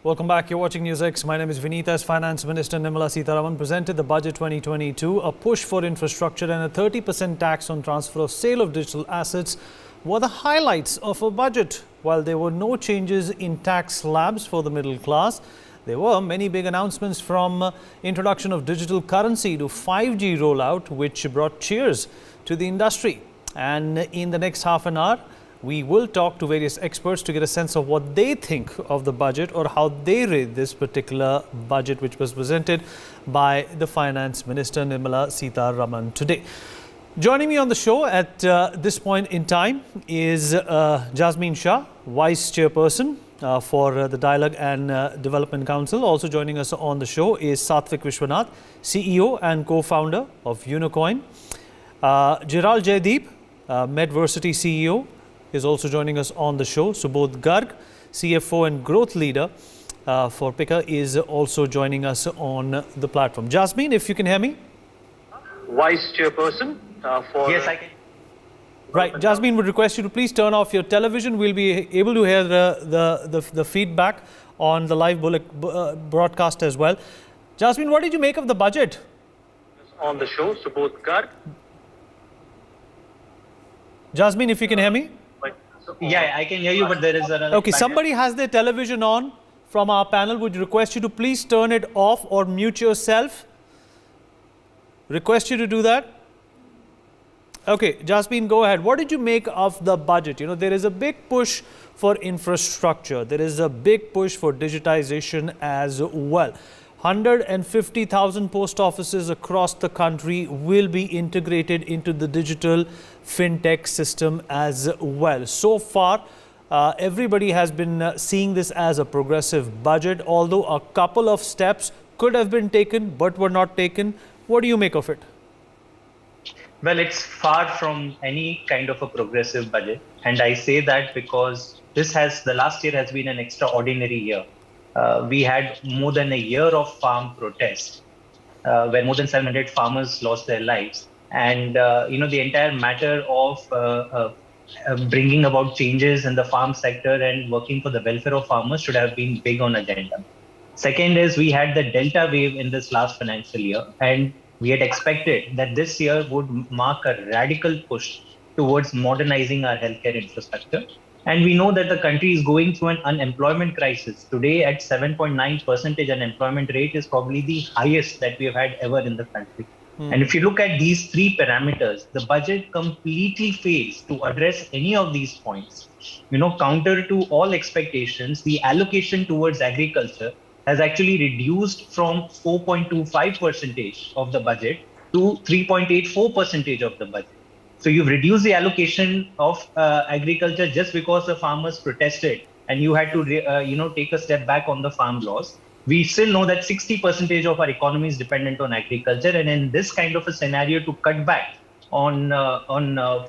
Welcome back. You're watching NewsX. My name is Vineet. As Finance Minister Nirmala Sitharaman presented the Budget 2022, a push for infrastructure and a 30% tax on transfer of sale of digital assets were the highlights of a budget. While there were no changes in tax slabs for the middle class, there were many big announcements, from introduction of digital currency to 5G rollout, which brought cheers to the industry. And in the next half an hour, we will talk to various experts to get a sense of what they think of the budget or how they rate this particular budget, which was presented by the Finance Minister Nirmala Sitharaman today. Joining me on the show at this point in time is Jasmine Shah, Vice Chairperson for the Dialogue and Development Council. Also joining us on the show is Satvik Vishwanath, CEO and co-founder of Unicoin. Jiral Jaideep, Medversity CEO, is also joining us on the show. Subodh Garg, CFO and growth leader for Pickrr, is also joining us on the platform. Jasmine, if you can hear me. Vice Chairperson for... Yes, I can. Right. Jasmine, would request you to please turn off your television. We'll be able to hear the feedback on the live broadcast as well. Jasmine, what did you make of the budget? On the show, Subodh Garg. Jasmine, if you can hear me. Yeah, I can hear you, but there is another... Okay, somebody has their television on from our panel. Would request you to please turn it off or mute yourself. Request you to do that. Okay, Jasmine, go ahead. What did you make of the budget? You know, there is a big push for infrastructure. There is a big push for digitization as well. 150,000 post offices across the country will be integrated into the digital fintech system as well. So far, everybody has been seeing this as a progressive budget, although a couple of steps could have been taken but were not taken. What do you make of it? Well, it's far from any kind of a progressive budget. And I say that because the last year has been an extraordinary year. We had more than a year of farm protest, where more than 700 farmers lost their lives. And, the entire matter of bringing about changes in the farm sector and working for the welfare of farmers should have been big on agenda. Second is, we had the Delta wave in this last financial year, and we had expected that this year would mark a radical push towards modernizing our healthcare infrastructure. And we know that the country is going through an unemployment crisis. Today, at 7.9% unemployment rate is probably the highest that we have had ever in the country. And if you look at these three parameters, the budget completely fails to address any of these points. Counter to all expectations, the allocation towards agriculture has actually reduced from 4.25% of the budget to 3.84% of the budget. So you've reduced the allocation of agriculture just because the farmers protested, and you had to, take a step back on the farm laws. We still know that 60% of our economy is dependent on agriculture, and in this kind of a scenario, to cut back on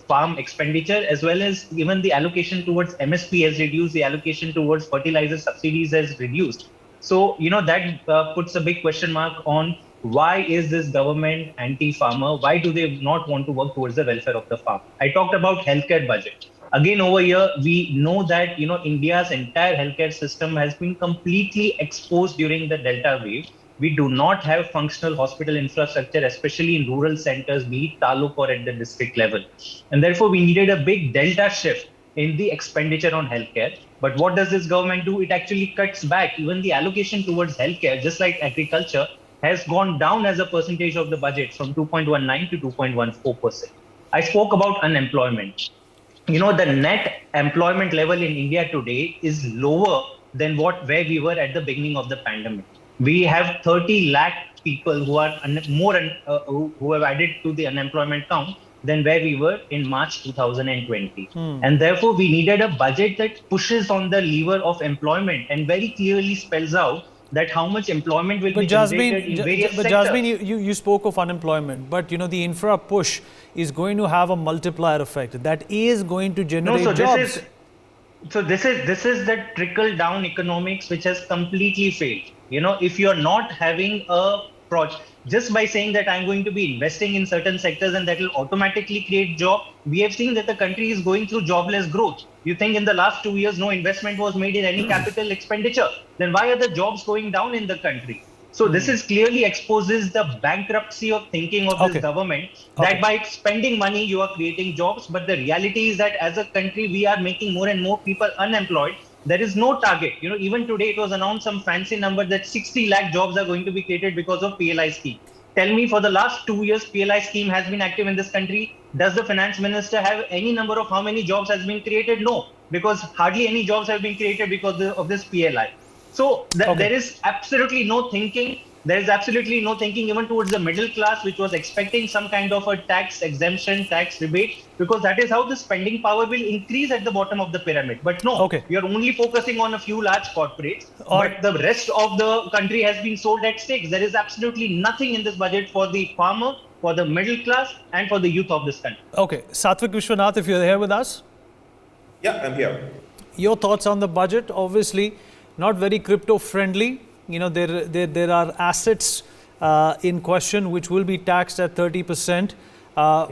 farm expenditure, as well as even the allocation towards MSP has reduced, the allocation towards fertilizer subsidies has reduced. So that puts a big question mark on why is this government anti-farmer? Why do they not want to work towards the welfare of the farm? I talked about healthcare budget. Again, over here, we know that, India's entire healthcare system has been completely exposed during the Delta wave. We do not have functional hospital infrastructure, especially in rural centers, be it taluk or at the district level. And therefore, we needed a big Delta shift in the expenditure on healthcare. But what does this government do? It actually cuts back. Even the allocation towards healthcare, just like agriculture, has gone down as a percentage of the budget from 2.19 to 2.14%. I spoke about unemployment. The net employment level in India today is lower than where we were at the beginning of the pandemic. We have 30 lakh people who are who have added to the unemployment count than where we were in March 2020. And therefore, we needed a budget that pushes on the lever of employment and very clearly spells out that how much employment will be generated in various sectors. But Jasmine, you spoke of unemployment, but the infra push is going to have a multiplier effect that is going to generate jobs. This is the trickle down economics which has completely failed. If you're not having a approach just by saying that I'm going to be investing in certain sectors and that will automatically create job. We have seen that the country is going through jobless growth. You think in the last 2 years, no investment was made in any capital expenditure? Then why are the jobs going down in the country? So this is clearly exposes the bankruptcy of thinking of this government, that by spending money, you are creating jobs. But the reality is that as a country, we are making more and more people unemployed. There is no target. Even today it was announced some fancy number that 60 lakh jobs are going to be created because of PLI scheme. Tell me, for the last 2 years, PLI scheme has been active in this country. Does the finance minister have any number of how many jobs has been created? No, because hardly any jobs have been created because of this PLI. So there is absolutely no thinking. There is absolutely no thinking even towards the middle class, which was expecting some kind of a tax exemption, tax rebate, because that is how the spending power will increase at the bottom of the pyramid. But no, we are only focusing on a few large corporates, but the rest of the country has been sold at stakes. There is absolutely nothing in this budget for the farmer, for the middle class, and for the youth of this country. Okay, Satvik Vishwanath, if you're here with us. Yeah, I'm here. Your thoughts on the budget? Obviously, not very crypto friendly. There are assets in question which will be taxed at 30%.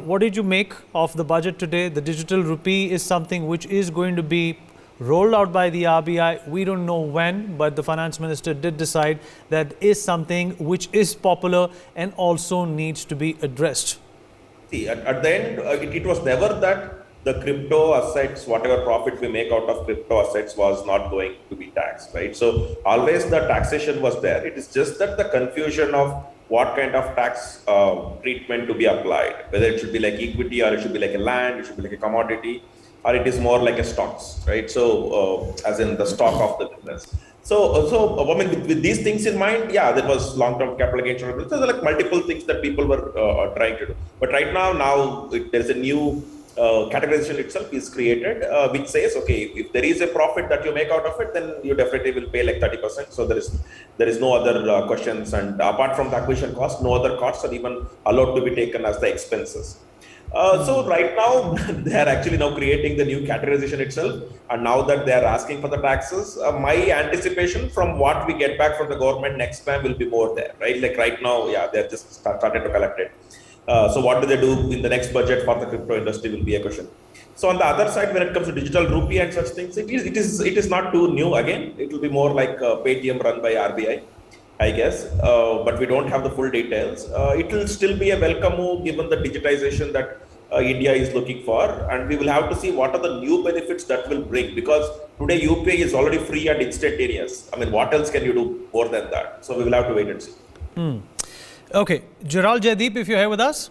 What did you make of the budget today? The digital rupee is something which is going to be rolled out by the RBI. We don't know when, but the finance minister did decide that is something which is popular and also needs to be addressed. See, at the end, it was never that the crypto assets, whatever profit we make out of crypto assets, was not going to be taxed, right? So always the taxation was there. It is just that the confusion of what kind of tax treatment to be applied, whether it should be like equity or it should be like a land, it should be like a commodity, or it is more like a stocks, right? So as in the stock of the business. So I mean, with these things in mind, yeah, there was long-term capital gains. So there were like multiple things that people were trying to do. But right now there's a new categorization itself is created, which says, okay, if there is a profit that you make out of it, then you definitely will pay like 30%. So there is no other questions, and apart from the acquisition cost, no other costs are even allowed to be taken as the expenses. So right now they are actually now creating the new categorization itself, and now that they are asking for the taxes, my anticipation from what we get back from the government next time will be more there, right? Like right now, yeah, they're just started to collect it. So what do they do in the next budget for the crypto industry will be a question. So on the other side, when it comes to digital rupee and such things, it is not too new again. It will be more like Paytm run by RBI, I guess, but we don't have the full details. It will still be a welcome move given the digitization that India is looking for, and we will have to see what are the new benefits that will bring, because today UPI is already free and instantaneous. I mean, what else can you do more than that? So we will have to wait and see. Okay, Gerald Jaideep, if you're here with us.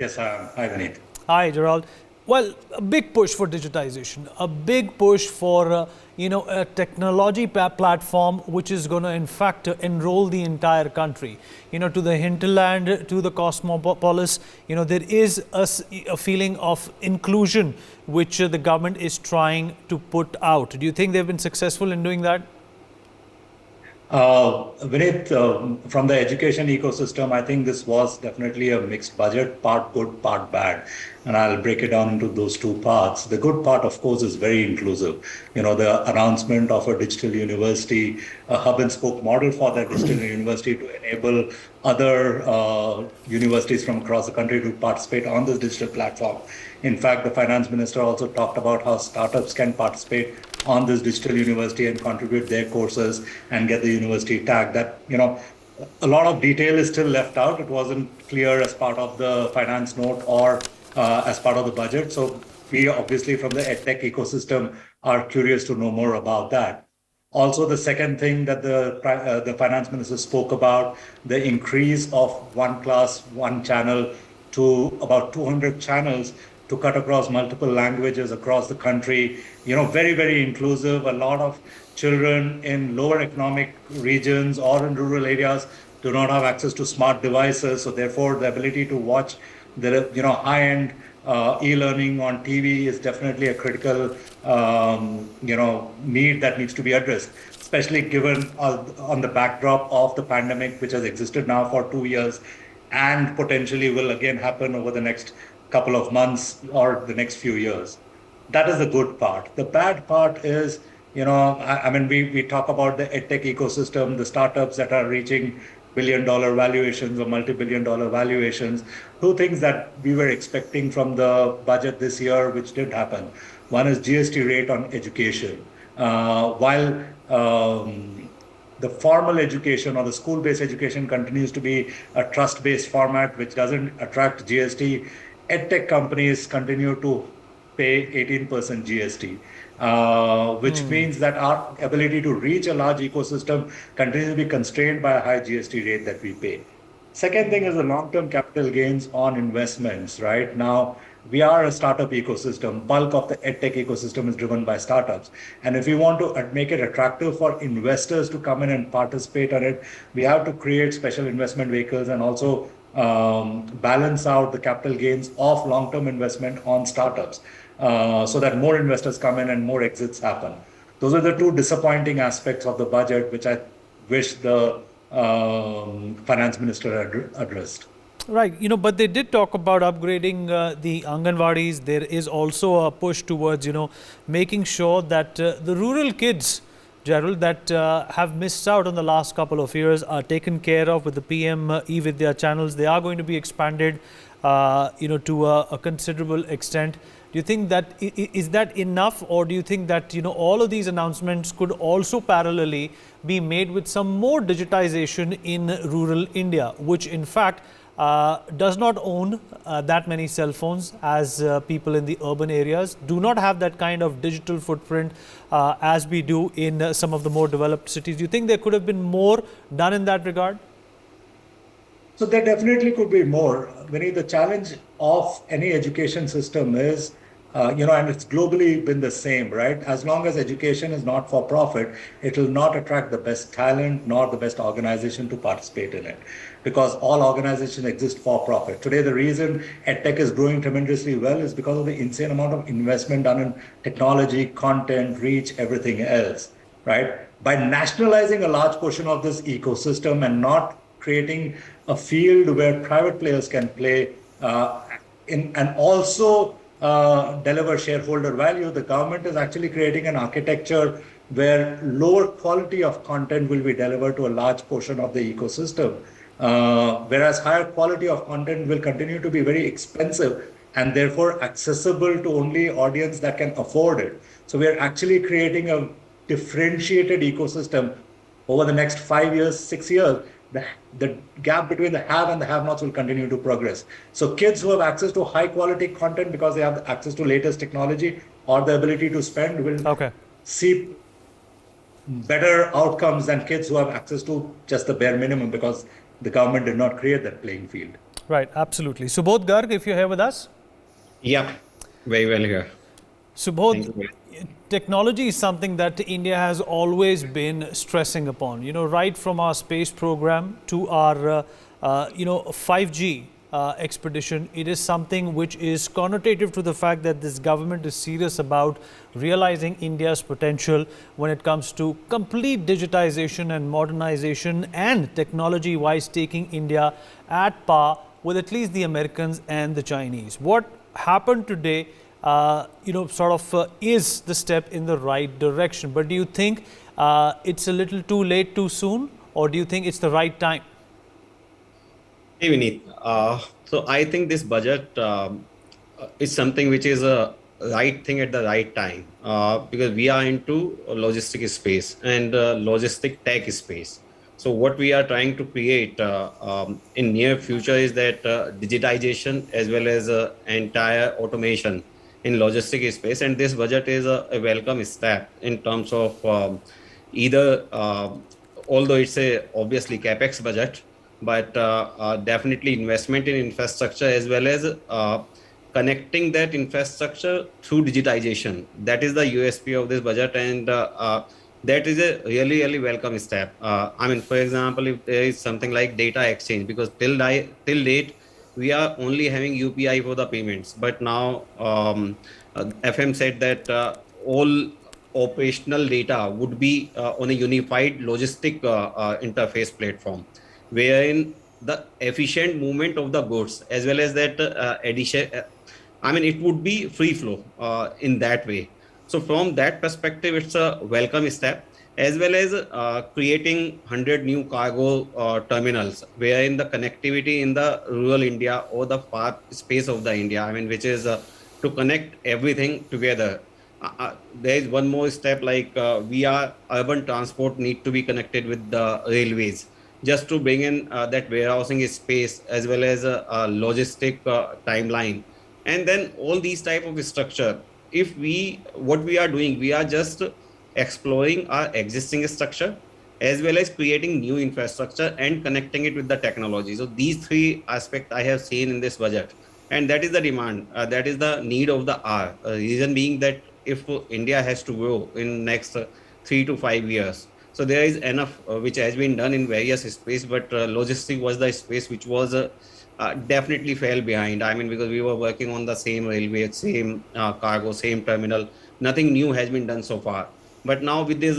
Yes, hi Vineet. Hi, Gerald. Well, a big push for digitization, a big push for a technology platform which is going to in fact enroll the entire country, to the hinterland, to the cosmopolis. There is a feeling of inclusion which the government is trying to put out. Do you think they've been successful in doing that? Vineet, from the education ecosystem, I think this was definitely a mixed budget, part good, part bad. And I'll break it down into those two parts. The good part, of course, is very inclusive. The announcement of a digital university, a hub and spoke model for that digital university to enable other universities from across the country to participate on this digital platform. In fact, the finance minister also talked about how startups can participate on this digital university and contribute their courses and get the university tag. That, a lot of detail is still left out. It wasn't clear as part of the finance note or as part of the budget. So we obviously from the EdTech ecosystem are curious to know more about that. Also, the second thing that the finance minister spoke about, the increase of one class, one channel to about 200 channels to cut across multiple languages across the country, very, very inclusive. A lot of children in lower economic regions or in rural areas do not have access to smart devices. So therefore, the ability to watch the high-end e-learning on TV is definitely a critical need that needs to be addressed, especially given on the backdrop of the pandemic, which has existed now for 2 years and potentially will again happen over the next couple of months or the next few years. That is the good part. The bad part is, we talk about the EdTech ecosystem, the startups that are reaching billion-dollar valuations or multi-billion-dollar valuations. Two things that we were expecting from the budget this year, which did happen. One is GST rate on education. While the formal education or the school-based education continues to be a trust-based format which doesn't attract GST, EdTech companies continue to pay 18% GST, which means that our ability to reach a large ecosystem continues to be constrained by a high GST rate that we pay. Second thing is the long-term capital gains on investments. Right now, we are a startup ecosystem. Bulk of the edtech ecosystem is driven by startups. And if we want to make it attractive for investors to come in and participate on it, we have to create special investment vehicles and also balance out the capital gains of long-term investment on startups so that more investors come in and more exits happen. Those are the two disappointing aspects of the budget, which I wish the finance minister had addressed. Right, but they did talk about upgrading the Anganwadis. There is also a push towards, making sure that the rural kids, Gerald, that have missed out on the last couple of years are taken care of with the PM e-Vidya channels. They are going to be expanded, to a considerable extent. Do you think that is that enough, or do you think that all of these announcements could also parallelly be made with some more digitization in rural India, which in fact does not own that many cell phones as people in the urban areas, do not have that kind of digital footprint as we do in some of the more developed cities? Do you think there could have been more done in that regard? So there definitely could be more. Vinny, the challenge of any education system is, and it's globally been the same, right? As long as education is not for profit, it will not attract the best talent nor the best organization to participate in it, because all organizations exist for profit. Today, the reason EdTech is growing tremendously well is because of the insane amount of investment done in technology, content, reach, everything else, right? By nationalizing a large portion of this ecosystem and not creating a field where private players can play and also deliver shareholder value, the government is actually creating an architecture where lower quality of content will be delivered to a large portion of the ecosystem, whereas higher quality of content will continue to be very expensive and therefore accessible to only audience that can afford it. So we are actually creating a differentiated ecosystem over the next 5 years, 6 years. The gap between the have and the have-nots will continue to progress. So kids who have access to high-quality content because they have access to latest technology or the ability to spend will see better outcomes than kids who have access to just the bare minimum because the government did not create that playing field. Right, absolutely. Subodh Garg, if you're here with us. Yeah, very well here. Subodh, technology is something that India has always been stressing upon, right from our space program to our, 5G expedition. It is something which is connotative to the fact that this government is serious about realizing India's potential when it comes to complete digitization and modernization and technology-wise taking India at par with at least the Americans and the Chinese. What happened today is the step in the right direction. But do you think it's a little too late, too soon, or do you think it's the right time? Hey, Vineet. So I think this budget is something which is a right thing at the right time because we are into logistic space and logistic tech space. So what we are trying to create in near future is that digitization as well as entire automation in logistic space, and this budget is a welcome step in terms of either, although it's a obviously capex budget, but definitely investment in infrastructure as well as connecting that infrastructure through digitization. That is the USP of this budget, and that is a really, really welcome step. For example, if there is something like data exchange, because till date, we are only having UPI for the payments, but now FM said that all operational data would be on a unified logistic interface platform, wherein the efficient movement of the goods as well as that addition, it would be free flow in that way. So from that perspective, it's a welcome step. as well as creating 100 new cargo terminals, wherein the connectivity in the rural India or the far space of the India, I mean, which is to connect everything together. There is one more step, like we are urban transport need to be connected with the railways, just to bring in that warehousing space as well as a logistic timeline, and then all these type of structure. If we what we are doing, we are just exploring our existing structure as well as creating new infrastructure and connecting it with the technology. So these three aspects I have seen in this budget, and that is the demand, that is the need of the hour. Reason being that if India has to grow in next 3 to 5 years, so there is enough which has been done in various space, but logistic was the space which was definitely fell behind. I mean, because we were working on the same railway, same cargo, same terminal. Nothing new has been done so far. But now with this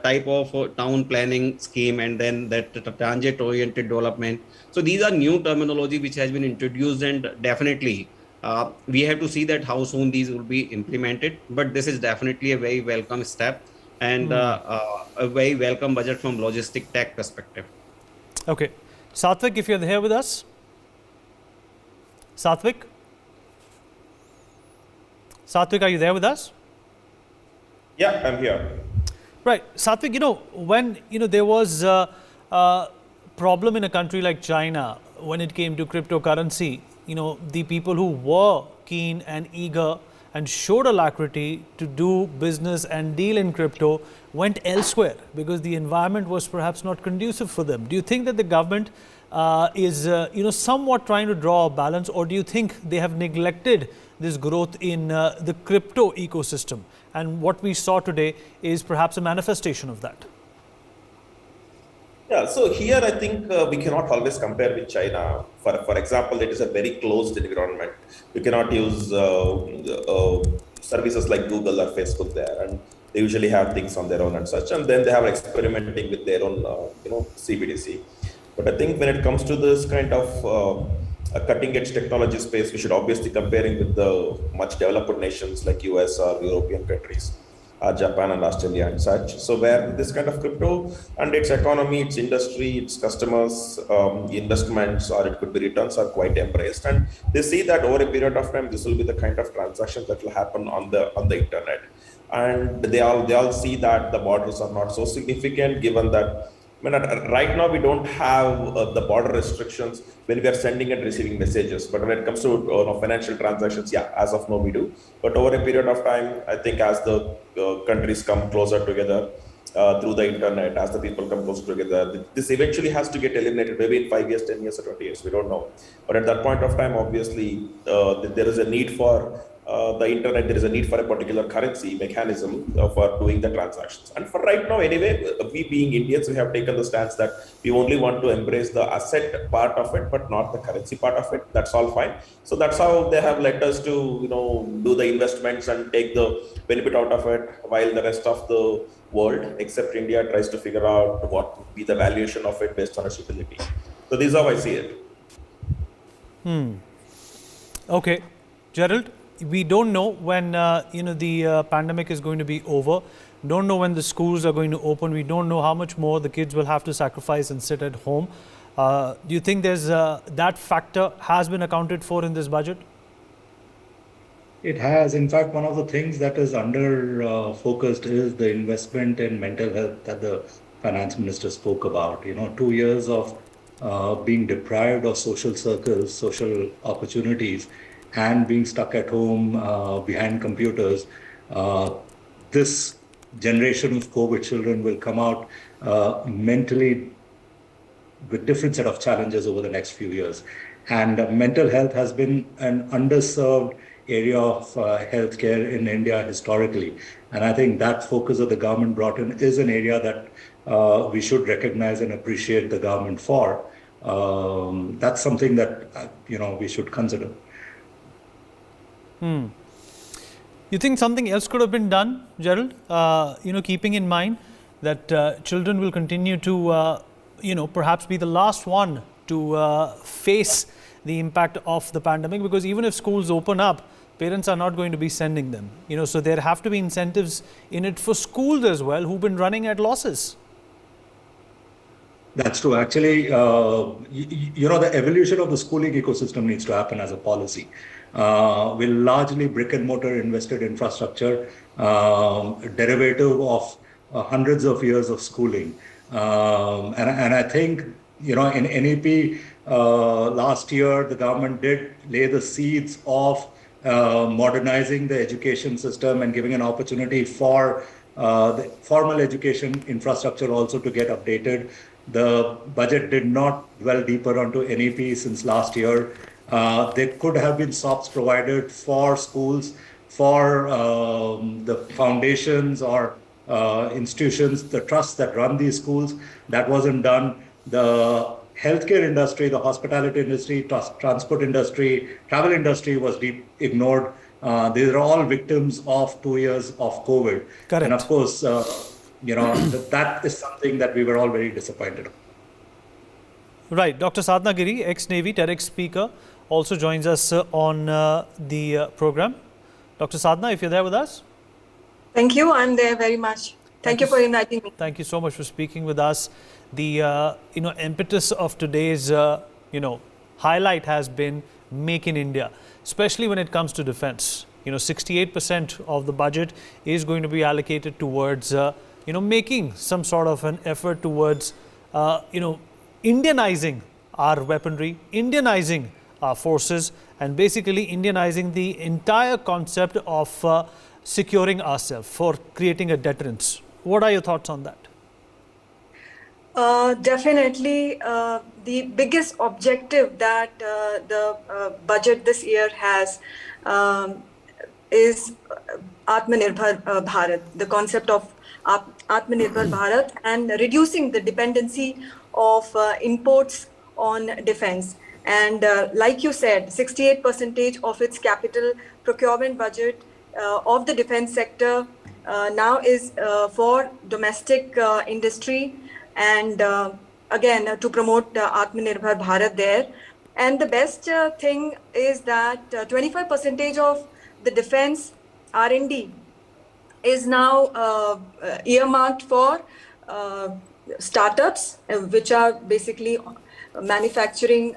type of town planning scheme and then that transit-oriented development, so these are new terminology which has been introduced, and definitely we have to see that how soon these will be implemented. But this is definitely a very welcome step and a very welcome budget from logistic tech perspective. Okay. Satvik, if you're here with us. Satvik? Satvik, are you there with us? Yeah, I'm here. Right. Satvik, when, there was a problem in a country like China when it came to cryptocurrency, the people who were keen and eager and showed alacrity to do business and deal in crypto went elsewhere because the environment was perhaps not conducive for them. Do you think that the government is, somewhat trying to draw a balance, or do you think they have neglected this growth in the crypto ecosystem? And what we saw today is perhaps a manifestation of that. Yeah, so here I think we cannot always compare with China. For example, it is a very closed environment. You cannot use services like Google or Facebook there, and they usually have things on their own and such. And then they have experimenting with their own, CBDC. But I think when it comes to this kind of a cutting-edge technology space, we should obviously comparing with the much developed nations like US or European countries, Japan and Australia and such. So where this kind of crypto and its economy, its industry, its customers, investments, or it could be returns are quite embraced, and they see that over a period of time, this will be the kind of transactions that will happen on the internet, and they all see that the borders are not so significant, given that. I mean, right now we don't have the border restrictions when we are sending and receiving messages. But when it comes to financial transactions, yeah, as of now we do. But over a period of time, I think as the countries come closer together through the internet, as the people come closer together, this eventually has to get eliminated. Maybe in 5 years, 10 years, or 20 years, we don't know. But at that point of time, obviously, there is a need for the internet, there is a need for a particular currency mechanism for doing the transactions. And for right now, anyway, we being Indians, we have taken the stance that we only want to embrace the asset part of it, but not the currency part of it. That's all fine. So that's how they have led us to, do the investments and take the benefit out of it, while the rest of the world, except India, tries to figure out what would be the valuation of it based on its utility. So this is how I see it. Okay, Gerald. We don't know when the pandemic is going to be over. Don't know when the schools are going to open. We don't know how much more the kids will have to sacrifice and sit at home. Do you think there's that factor has been accounted for in this budget? It has. In fact, one of the things that is under focused is the investment in mental health that the finance minister spoke about. 2 years of being deprived of social circles, social opportunities, and being stuck at home behind computers. This generation of COVID children will come out mentally with different set of challenges over the next few years. And mental health has been an underserved area of healthcare in India historically. And I think that focus that the government brought in is an area that we should recognize and appreciate the government for. That's something that we should consider. You think something else could have been done, Gerald? Keeping in mind that children will continue to, perhaps be the last one to face the impact of the pandemic, because even if schools open up, parents are not going to be sending them. So there have to be incentives in it for schools as well, who've been running at losses. That's true. Actually, the evolution of the schooling ecosystem needs to happen as a policy. Will largely brick and mortar invested infrastructure, derivative of hundreds of years of schooling. And I think, in NEP last year, the government did lay the seeds of modernizing the education system and giving an opportunity for the formal education infrastructure also to get updated. The budget did not dwell deeper onto NEP since last year. There could have been SOPs provided for schools, for the foundations or institutions, the trusts that run these schools. That wasn't done. The healthcare industry, the hospitality industry, transport industry, travel industry was ignored. These are all victims of 2 years of COVID. Correct. And of course, that is something that we were all very disappointed of. Right. Dr. Sadhana Giri, ex-Navy TEDx speaker, also joins us on the program. Dr. Sadhana, if you're there with us. Thank you. I'm there very much. Thank you for inviting me. Thank you so much for speaking with us. The impetus of today's highlight has been Make in India, especially when it comes to defense. 68% of the budget is going to be allocated towards making some sort of an effort towards Indianizing our weaponry, Indianizing our forces, and basically Indianizing the entire concept of securing ourselves, for creating a deterrence. What are your thoughts on that? Definitely, the biggest objective that the budget this year has is Atmanirbhar Bharat, the concept of Atmanirbhar Bharat, and reducing the dependency of imports on defense. And like you said, 68% of its capital procurement budget of the defense sector now is for domestic industry, and again to promote Atmanirbhar Bharat there. And the best thing is that 25% of the defense R&D is now earmarked for startups, which are basically manufacturing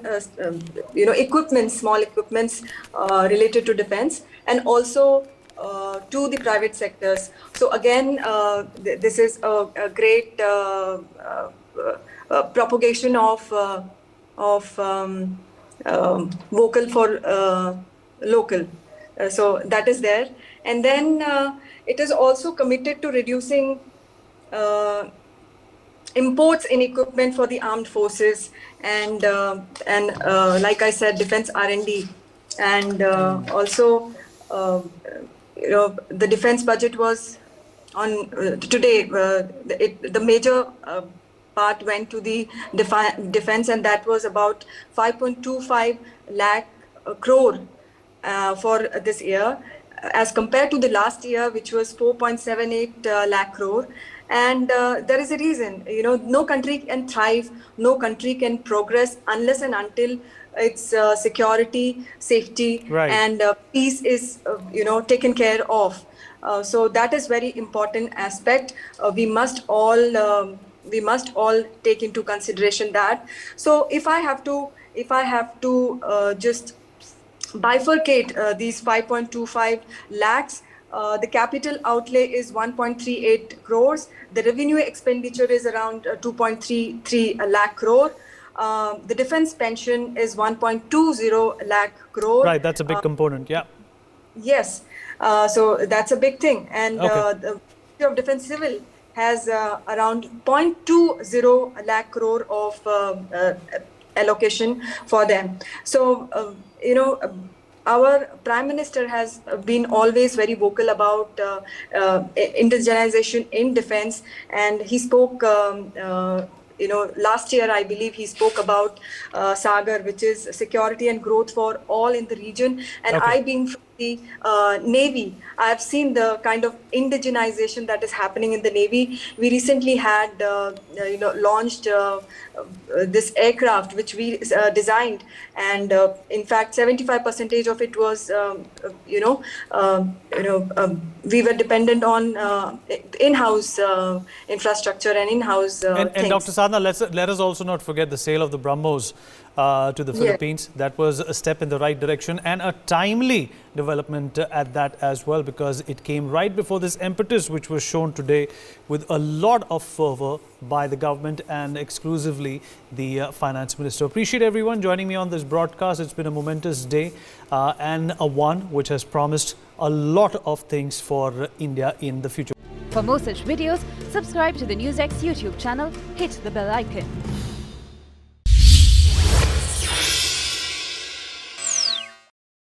equipment, small equipments related to defense, and also to the private sectors. So again, this is a great propagation of vocal for local. So that is there. And then it is also committed to reducing imports in equipment for the armed forces, and like I said, defense R&D, and also the defense budget was on today. The major part went to the defense, and that was about 5.25 lakh crore for this year, as compared to the last year, which was 4.78 lakh crore. And there is a reason. No country can thrive, no country can progress unless and until its security, safety, right, and peace is taken care of. So that is very important aspect. We must all take into consideration that. So if I have to just bifurcate these 5.25 lakhs, the capital outlay is 1.38 crores. The revenue expenditure is around 2.33 lakh crore. The defense pension is 1.20 lakh crore. Right, that's a big component, yeah. Yes, so that's a big thing. And Okay. the Ministry of Defense Civil has around 0.20 lakh crore of allocation for them. So, our Prime Minister has been always very vocal about indigenization in defense, and he spoke, last year I believe he spoke about Sagar, which is security and growth for all in the region. And Okay. I, being from the Navy. I have seen the kind of indigenization that is happening in the Navy. We recently had, launched this aircraft which we designed, and in fact, 75% of it was, we were dependent on in-house infrastructure and in-house And things. Dr. Sadhana, let us also not forget the sale of the BrahMos to the Philippines. That was a step in the right direction and a timely development at that as well, because it came right before this impetus which was shown today with a lot of fervor by the government and exclusively the finance minister. Appreciate everyone joining me on this broadcast. It's been a momentous day and a one which has promised a lot of things for India in the future. For more such videos, subscribe to the NewsX YouTube channel, hit the bell icon.